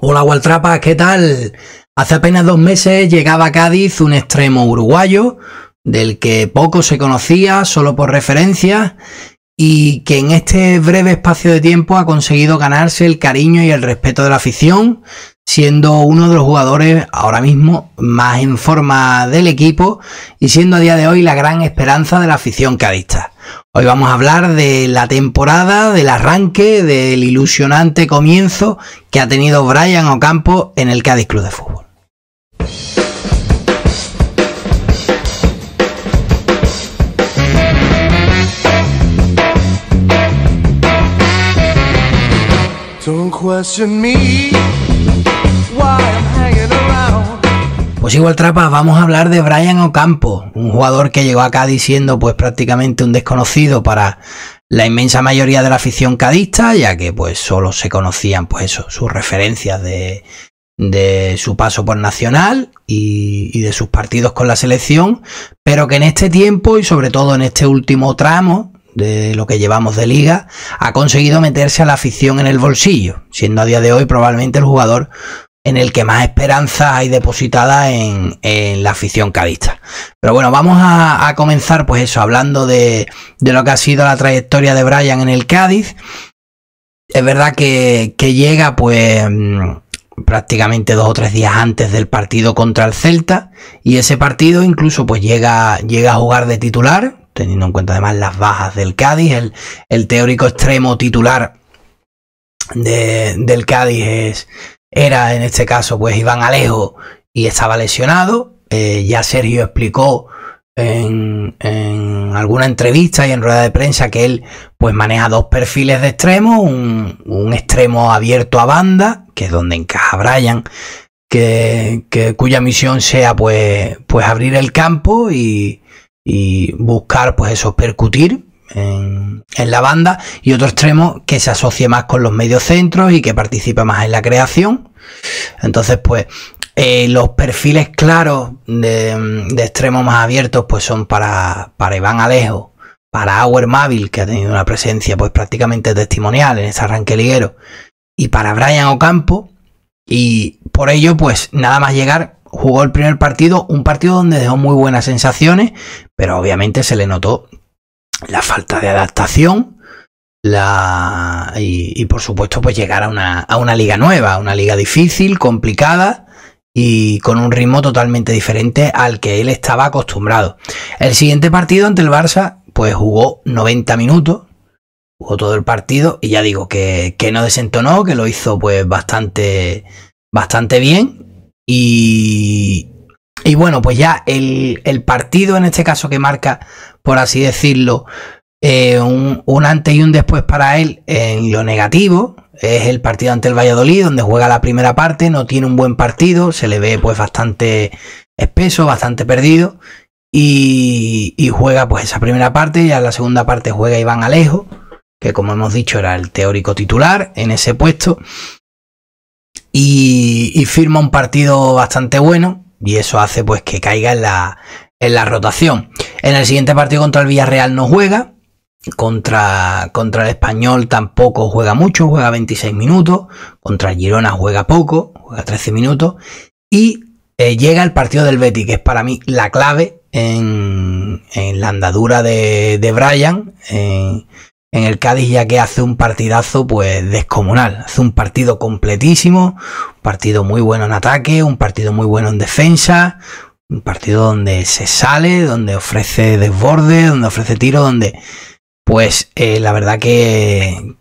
Hola Waltrapas, ¿qué tal? Hace apenas 2 meses llegaba a Cádiz un extremo uruguayo del que poco se conocía, solo por referencias, y que en este breve espacio de tiempo ha conseguido ganarse el cariño y el respeto de la afición, siendo uno de los jugadores ahora mismo más en forma del equipo y siendo a día de hoy la gran esperanza de la afición cadista. Hoy vamos a hablar de la temporada, del arranque, del ilusionante comienzo que ha tenido Bryan Ocampo en el Cádiz Club de Fútbol. Pues igual Trapas, vamos a hablar de Bryan Ocampo, un jugador que llegó a Cádiz siendo pues prácticamente un desconocido para la inmensa mayoría de la afición cadista, ya que pues solo se conocían pues eso, sus referencias de su paso por Nacional y de sus partidos con la selección, pero que en este tiempo y sobre todo en este último tramo de lo que llevamos de liga, ha conseguido meterse a la afición en el bolsillo, siendo a día de hoy probablemente el jugador en el que más esperanza hay depositada en la afición cadista. Pero bueno, vamos a comenzar pues eso, hablando de lo que ha sido la trayectoria de Bryan en el Cádiz. Es verdad que llega pues prácticamente 2 o 3 días antes del partido contra el Celta, y ese partido incluso pues llega a jugar de titular, teniendo en cuenta además las bajas del Cádiz. El teórico extremo titular del Cádiz era en este caso pues Iván Alejo, y estaba lesionado. Ya Sergio explicó en alguna entrevista y en rueda de prensa que él pues maneja 2 perfiles de extremo, un extremo abierto a banda, que es donde encaja Bryan, cuya misión sea pues abrir el campo y buscar pues eso, percutir en la banda, y otro extremo que se asocie más con los mediocentros y que participe más en la creación. Entonces pues los perfiles claros de extremos más abiertos pues son para Iván Alejo, para Auer Mávil, que ha tenido una presencia pues prácticamente testimonial en este arranque liguero, y para Bryan Ocampo. Y por ello pues nada más llegar jugó el primer partido, un partido donde dejó muy buenas sensaciones, pero obviamente se le notó la falta de adaptación y por supuesto pues llegar a una liga nueva, una liga difícil, complicada y con un ritmo totalmente diferente al que él estaba acostumbrado. El siguiente partido ante el Barça pues jugó 90 minutos, jugó todo el partido, y ya digo que no desentonó, que lo hizo pues bastante bien. Y bueno, pues ya el partido en este caso que marca, por así decirlo, un antes y un después para él en lo negativo, es el partido ante el Valladolid, donde juega la primera parte, no tiene un buen partido, se le ve pues bastante espeso, bastante perdido, y juega pues esa primera parte. Y en la segunda parte juega Iván Alejo, que como hemos dicho era el teórico titular en ese puesto, y firma un partido bastante bueno, y eso hace pues que caiga en la rotación. En el siguiente partido contra el Villarreal no juega, contra el Español tampoco juega mucho, juega 26 minutos, contra el Girona juega poco, juega 13 minutos, y llega el partido del Betis, que es para mí la clave en la andadura de Bryan en el Cádiz, ya que hace un partidazo pues descomunal, hace un partido completísimo, un partido muy bueno en ataque, un partido muy bueno en defensa, un partido donde se sale, donde ofrece desborde, donde ofrece tiro, donde pues la verdad que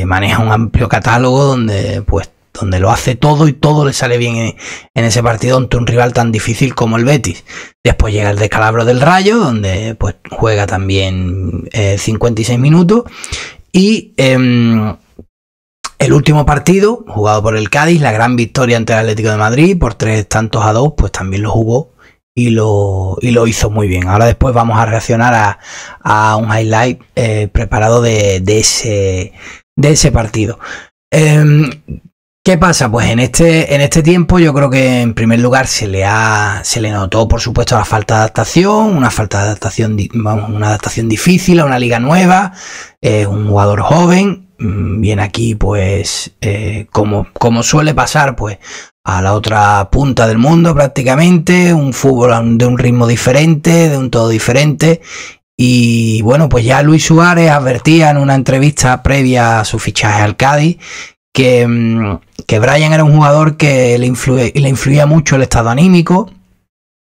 maneja un amplio catálogo, donde lo hace todo y todo le sale bien en ese partido ante un rival tan difícil como el Betis. Después llega el descalabro del Rayo, donde pues juega también 56 minutos. Y el último partido jugado por el Cádiz, la gran victoria ante el Atlético de Madrid por 3-2, pues también lo jugó y lo hizo muy bien. Ahora después vamos a reaccionar a un highlight preparado de ese partido. ¿Qué pasa? Pues en este tiempo yo creo que en primer lugar se le notó por supuesto la falta de adaptación, una adaptación difícil a una liga nueva, un jugador joven, viene aquí pues como suele pasar pues a la otra punta del mundo prácticamente, un fútbol de un ritmo diferente, de un todo diferente. Y bueno, pues ya Luis Suárez advertía en una entrevista previa a su fichaje al Cádiz que Bryan era un jugador que le influía mucho el estado anímico,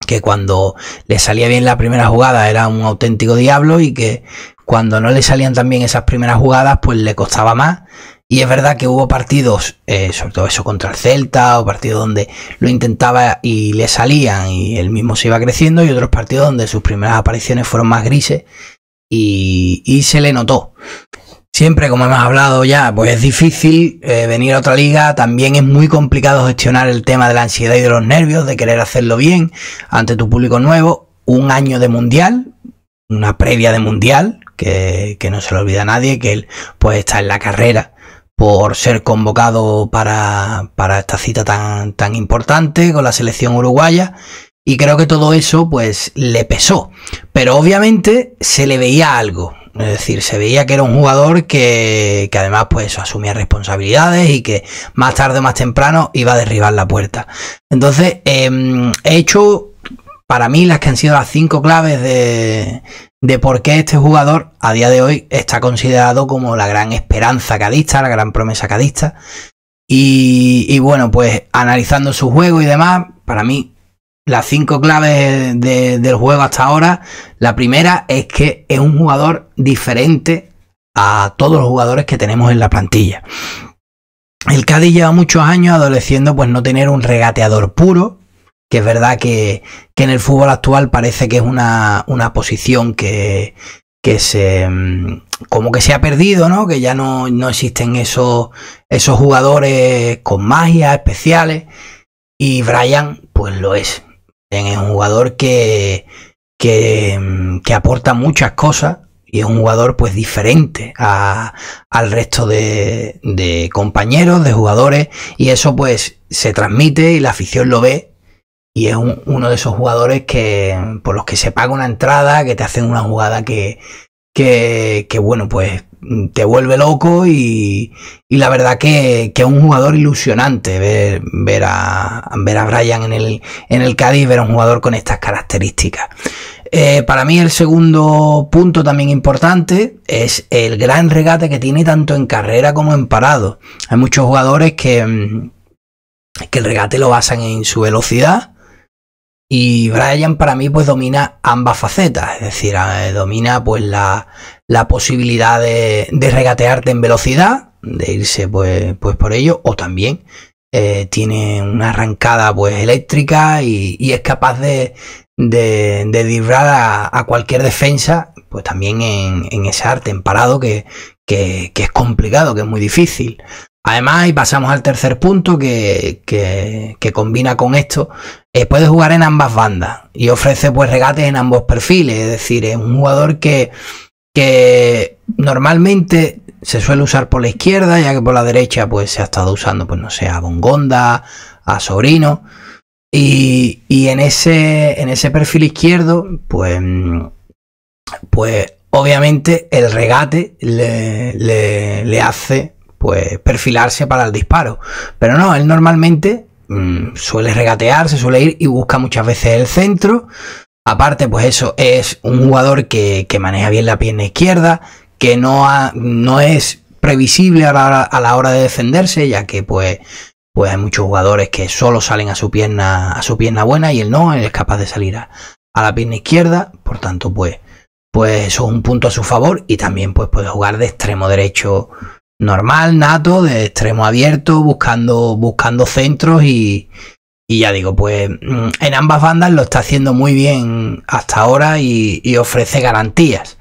que cuando le salía bien la primera jugada era un auténtico diablo y que cuando no le salían tan bien esas primeras jugadas pues le costaba más. Y es verdad que hubo partidos, sobre todo eso contra el Celta, o partidos donde lo intentaba y le salían y él mismo se iba creciendo, y otros partidos donde sus primeras apariciones fueron más grises y se le notó. Siempre, como hemos hablado ya, pues es difícil venir a otra liga, también es muy complicado gestionar el tema de la ansiedad y de los nervios, de querer hacerlo bien ante tu público nuevo, un año de mundial, una previa de mundial, que no se le olvida a nadie, que él pues está en la carrera por ser convocado para esta cita tan importante con la selección uruguaya, y creo que todo eso pues le pesó, pero obviamente se le veía algo, es decir, se veía que era un jugador que además pues asumía responsabilidades y que más tarde o más temprano iba a derribar la puerta. Entonces he hecho para mí las que han sido las 5 claves de por qué este jugador a día de hoy está considerado como la gran esperanza cadista, la gran promesa cadista. Y bueno, pues analizando su juego y demás, para mí las 5 claves del juego hasta ahora, la primera es que es un jugador diferente a todos los jugadores que tenemos en la plantilla. El Cádiz lleva muchos años adoleciendo pues no tener un regateador puro, que es verdad que en el fútbol actual parece que es una posición que se como que se ha perdido, ¿no? Que ya no existen esos jugadores con magia especiales, y Bryan pues lo es. Bryan es un jugador que aporta muchas cosas y es un jugador pues diferente al resto de compañeros, de jugadores, y eso pues se transmite y la afición lo ve. Y es uno de esos jugadores por los que se paga una entrada, que te hacen una jugada que bueno, pues te vuelve loco, y la verdad que es un jugador ilusionante ver a Bryan en el Cádiz, ver a un jugador con estas características. Para mí el segundo punto también importante es el gran regate que tiene tanto en carrera como en parado. Hay muchos jugadores que el regate lo basan en su velocidad, y Bryan para mí pues domina ambas facetas, es decir, domina pues la posibilidad de regatearte en velocidad, de irse pues por ello, o también tiene una arrancada pues eléctrica y es capaz de driblar a cualquier defensa, pues también en ese arte, en parado, que es complicado, que es muy difícil. Además, y pasamos al tercer punto que combina con esto, puede jugar en ambas bandas y ofrece pues regates en ambos perfiles, es decir, es un jugador que normalmente se suele usar por la izquierda, ya que por la derecha pues se ha estado usando, pues no sé, a Bongonda, a Sobrino, y en ese perfil izquierdo pues obviamente el regate le hace pues perfilarse para el disparo, pero no, él normalmente suele regatear, se suele ir y busca muchas veces el centro. Aparte, pues eso, es un jugador que maneja bien la pierna izquierda, que no es previsible a la hora de defenderse, ya que pues hay muchos jugadores que solo salen a su pierna buena, y él no, él es capaz de salir a la pierna izquierda. Por tanto, pues eso es un punto a su favor, y también pues puede jugar de extremo derecho normal, nato, de extremo abierto, buscando centros, y ya digo, pues en ambas bandas lo está haciendo muy bien hasta ahora y ofrece garantías.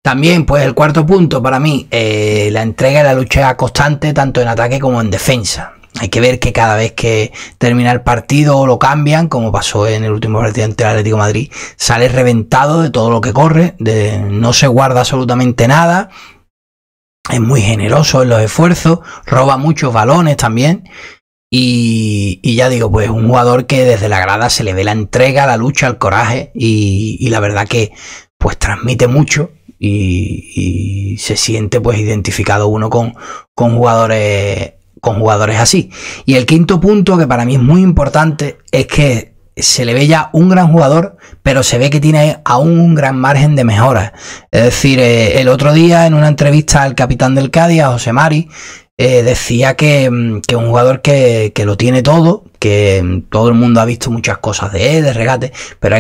También pues el cuarto punto para mí, la entrega y la lucha constante tanto en ataque como en defensa. Hay que ver que cada vez que termina el partido lo cambian, como pasó en el último partido ante el Atlético de Madrid, sale reventado de todo lo que corre, no se guarda absolutamente nada. Es muy generoso en los esfuerzos, roba muchos balones también, y ya digo, pues un jugador que desde la grada se le ve la entrega, la lucha, el coraje, y la verdad que pues transmite mucho, y se siente pues identificado uno con jugadores así. Y el quinto punto, que para mí es muy importante, es que se le ve ya un gran jugador, pero se ve que tiene aún un gran margen de mejora. Es decir, el otro día en una entrevista al capitán del Cádiz, a José Mari, decía que un jugador que lo tiene todo, que todo el mundo ha visto muchas cosas de él, de regate, pero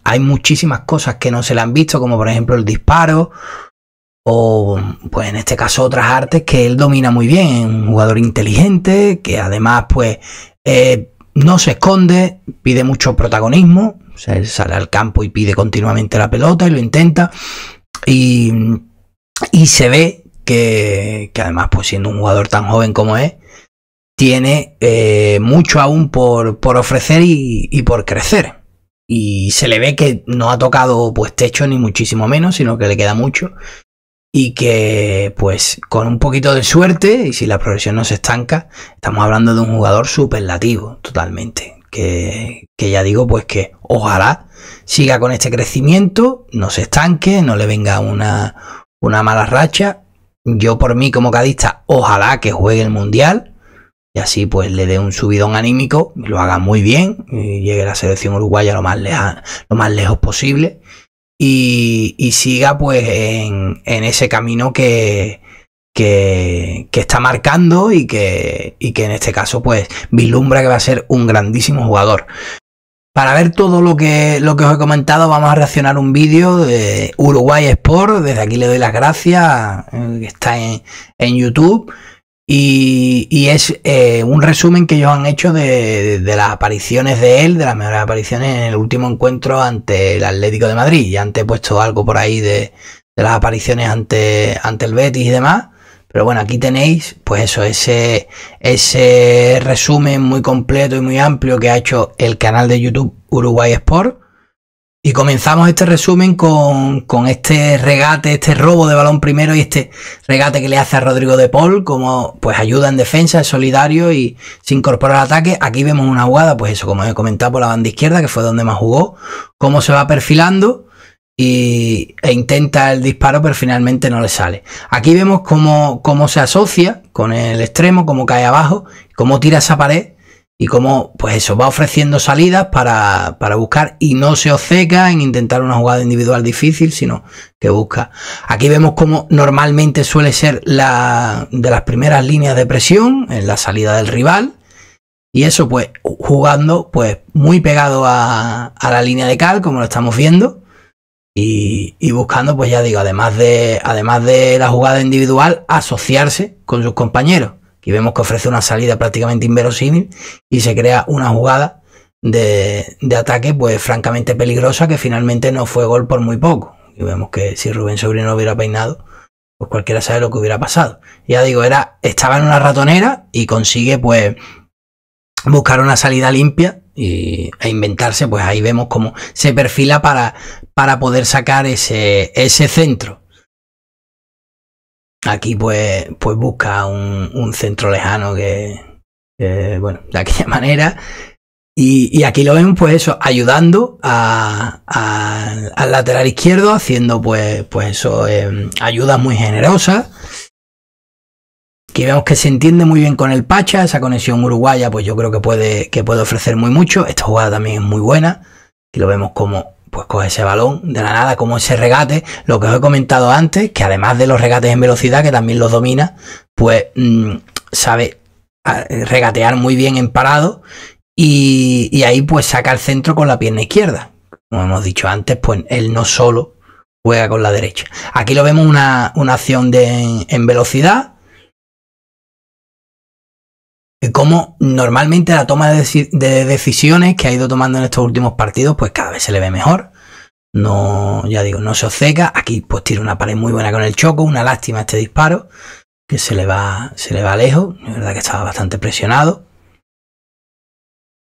hay muchísimas cosas que no se le han visto, como por ejemplo el disparo, o pues en este caso otras artes que él domina muy bien. Un jugador inteligente, que además pues no se esconde, pide mucho protagonismo, o sea, él sale al campo y pide continuamente la pelota y lo intenta, y se ve que además, pues siendo un jugador tan joven como es, tiene mucho aún por ofrecer y por crecer. Y se le ve que no ha tocado pues techo ni muchísimo menos, sino que le queda mucho. Y que pues con un poquito de suerte, y si la progresión no se estanca, estamos hablando de un jugador superlativo totalmente. Que ya digo pues que ojalá siga con este crecimiento, no se estanque, no le venga una mala racha. Yo por mí como cadista, ojalá que juegue el Mundial y así pues le dé un subidón anímico, lo haga muy bien y llegue a la selección uruguaya lo más lejos posible. Y siga pues en ese camino que está marcando y que en este caso pues vislumbra que va a ser un grandísimo jugador. Para ver todo lo que os he comentado, vamos a reaccionar a un vídeo de Uruguay Sport. Desde aquí le doy las gracias, que está en YouTube. Y es un resumen que ellos han hecho de las apariciones de él, de las mejores apariciones en el último encuentro ante el Atlético de Madrid. Ya antes he puesto algo por ahí de las apariciones ante el Betis y demás. Pero bueno, aquí tenéis pues eso, ese resumen muy completo y muy amplio que ha hecho el canal de YouTube Uruguay Sport. Y comenzamos este resumen con este regate, este robo de balón primero y este regate que le hace a Rodrigo de Paul, como pues ayuda en defensa, es solidario y se incorpora al ataque. Aquí vemos una jugada, pues eso, como he comentado, por la banda izquierda, que fue donde más jugó, cómo se va perfilando e intenta el disparo, pero finalmente no le sale. Aquí vemos cómo se asocia con el extremo, cómo cae abajo, cómo tira esa pared. Y cómo, pues eso, va ofreciendo salidas para buscar y no se obceca en intentar una jugada individual difícil, sino que busca. Aquí vemos cómo normalmente suele ser de las primeras líneas de presión en la salida del rival. Y eso pues jugando pues muy pegado a la línea de cal, como lo estamos viendo. Y buscando, pues ya digo, además de la jugada individual, asociarse con sus compañeros. Aquí vemos que ofrece una salida prácticamente inverosímil y se crea una jugada de ataque pues francamente peligrosa, que finalmente no fue gol por muy poco. Y vemos que si Rubén Sobrino hubiera peinado, pues cualquiera sabe lo que hubiera pasado. Ya digo, estaba en una ratonera y consigue pues buscar una salida limpia e inventarse, pues ahí vemos cómo se perfila para poder sacar ese centro. Aquí pues busca un centro lejano que bueno, de aquella manera. Y aquí lo vemos pues eso, ayudando al lateral izquierdo, haciendo pues eso, ayudas muy generosas. Aquí vemos que se entiende muy bien con el Pacha, esa conexión uruguaya pues yo creo que puede ofrecer muy mucho. Esta jugada también es muy buena. Aquí lo vemos como pues coge ese balón de la nada, como ese regate, lo que os he comentado antes, que además de los regates en velocidad, que también los domina, pues sabe regatear muy bien en parado y ahí pues saca el centro con la pierna izquierda. Como hemos dicho antes, pues él no solo juega con la derecha. Aquí lo vemos una acción en velocidad, y como normalmente la toma de decisiones que ha ido tomando en estos últimos partidos, pues cada vez se le ve mejor. No, ya digo, no se obceca. Aquí pues tira una pared muy buena con el Choco. Una lástima este disparo, que se le va lejos. Es verdad que estaba bastante presionado.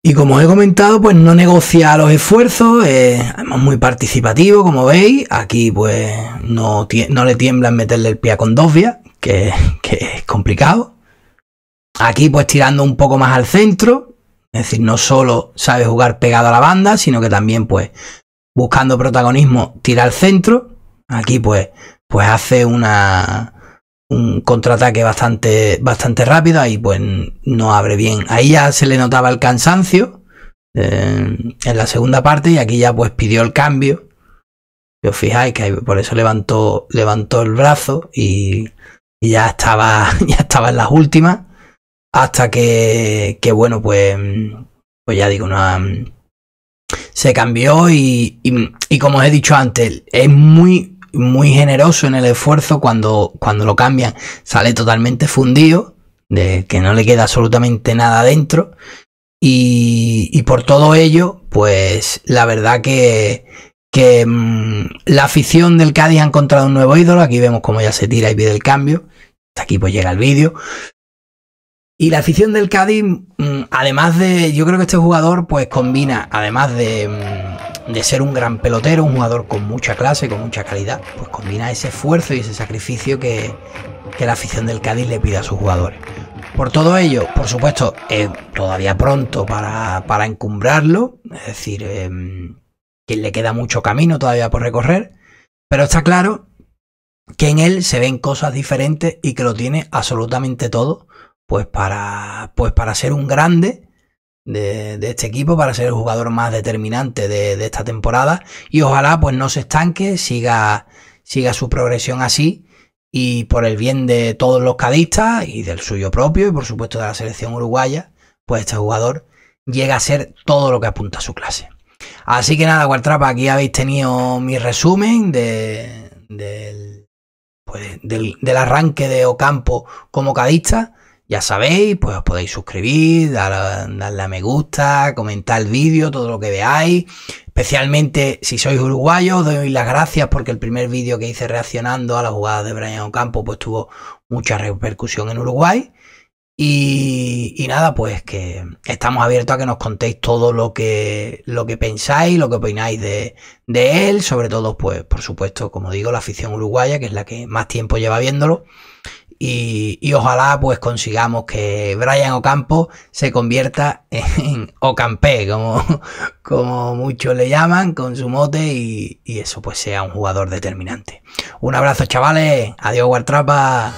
Y como os he comentado, pues no negocia los esfuerzos, además muy participativo, como veis. Aquí pues no le tiembla en meterle el pie con Dovia, que es complicado. Aquí pues tirando un poco más al centro, es decir, no solo sabe jugar pegado a la banda, sino que también pues buscando protagonismo tira al centro. Aquí pues pues hace un contraataque bastante rápido. Ahí pues no abre bien. Ahí ya se le notaba el cansancio en la segunda parte, y aquí ya pues pidió el cambio. Si os fijáis que por eso levantó el brazo y ya estaba en las últimas, hasta que bueno, pues ya digo, se cambió y como os he dicho antes, es muy generoso en el esfuerzo. Cuando lo cambian sale totalmente fundido, de que no le queda absolutamente nada dentro, y por todo ello pues la verdad que la afición del Cádiz ha encontrado un nuevo ídolo. Aquí vemos cómo ya se tira y pide el cambio. Hasta aquí pues llega el vídeo. Y la afición del Cádiz, además de... Yo creo que este jugador pues combina, además de ser un gran pelotero, un jugador con mucha clase, con mucha calidad, pues combina ese esfuerzo y ese sacrificio que la afición del Cádiz le pide a sus jugadores. Por todo ello, por supuesto, es todavía pronto para encumbrarlo. Es decir, que le queda mucho camino todavía por recorrer, pero está claro que en él se ven cosas diferentes y que lo tiene absolutamente todo, pues para ser un grande de este equipo, para ser el jugador más determinante de esta temporada, y ojalá pues no se estanque, siga su progresión así, y por el bien de todos los cadistas y del suyo propio, y por supuesto de la selección uruguaya, pues este jugador llega a ser todo lo que apunta a su clase. Así que nada, Guartrapa, aquí habéis tenido mi resumen del arranque de Ocampo como cadista. Ya sabéis, pues os podéis suscribir, darle a me gusta, comentar el vídeo, todo lo que veáis. Especialmente si sois uruguayos, os doy las gracias porque el primer vídeo que hice reaccionando a la jugada de Brian Ocampo pues tuvo mucha repercusión en Uruguay. Y nada, pues que estamos abiertos a que nos contéis todo lo que pensáis, lo que opináis de él, sobre todo, pues por supuesto, como digo, la afición uruguaya, que es la que más tiempo lleva viéndolo, y ojalá pues consigamos que Brian Ocampo se convierta en Ocampé, como muchos le llaman, con su mote, y eso pues sea un jugador determinante. Un abrazo, chavales, adiós, Guartrapa.